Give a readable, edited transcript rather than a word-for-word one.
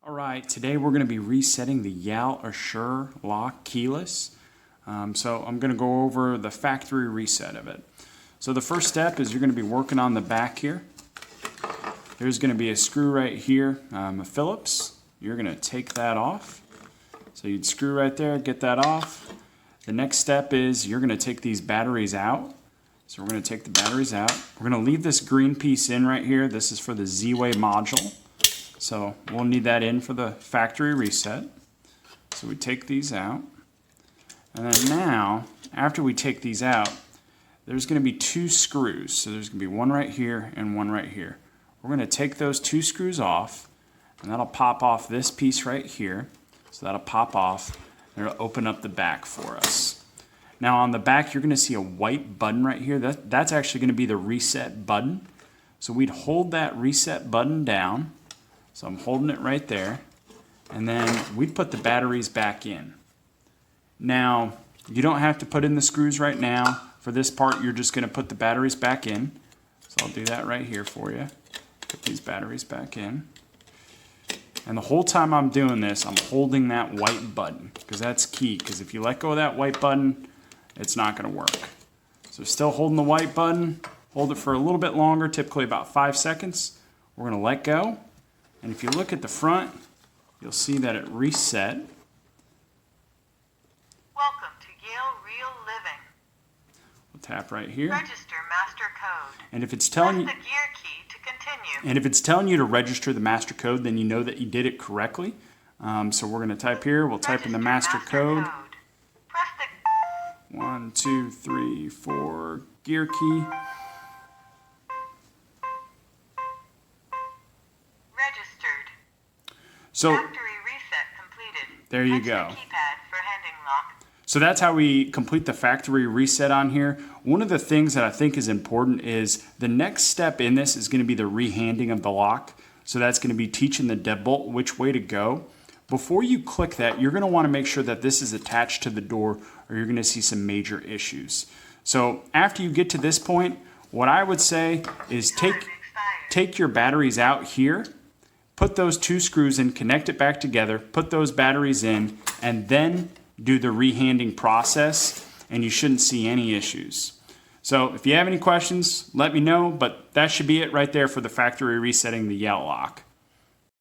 All right, today we're going to be resetting the Yale Assure lock keyless. So I'm going to go over the factory reset of it. So the first step is you're going to be working on the back here. There's going to be a screw right here, a Phillips. You're going to take that off. So you'd screw right there, get that off. The next step is you're going to take these batteries out. So we're going to take the batteries out. We're going to leave this green piece in right here. This is for the Z-Way module. So we'll need that in for the factory reset. So we take these out. And then now, after we take these out, there's going to be two screws. So there's going to be one right here and one right here. We're going to take those two screws off, and that'll pop off this piece right here. So that'll pop off, and it'll open up the back for us. Now on the back, you're going to see a white button right here. That's actually going to be the reset button. So we'd hold that reset button down. So I'm holding it right there, and then we put the batteries back in. Now, you don't have to put in the screws right now. For this part, you're just going to put the batteries back in. So I'll do that right here for you. Put these batteries back in. And the whole time I'm doing this, I'm holding that white button, because that's key, because if you let go of that white button, it's not going to work. So still holding the white button, hold it for a little bit longer, typically about 5 seconds. We're going to let go. And if you look at the front, you'll see that it reset. Welcome to Yale Real Living. We'll tap right here. Register master code. And if it's telling you, press the gear key to continue. and if it's telling you to register the master code, then you know that you did it correctly. So we're going to type here. We'll type in the master code. Press the 1, 2, 3, 4, gear key. registered. So Factory reset completed. there you Touch the go. keypad for handing lock. So that's how we complete the factory reset on here. One of the things that I think is important is the next step in this is going to be the rehanding of the lock. So that's going to be teaching the deadbolt which way to go. Before you click that, you're going to want to make sure that this is attached to the door, or you're going to see some major issues. So after you get to this point, what I would say is take your batteries out here, put those two screws in, connect it back together, put those batteries in, and then do the rehanding process, and you shouldn't see any issues. So if you have any questions, let me know, but that should be it right there for the factory resetting the Yale lock.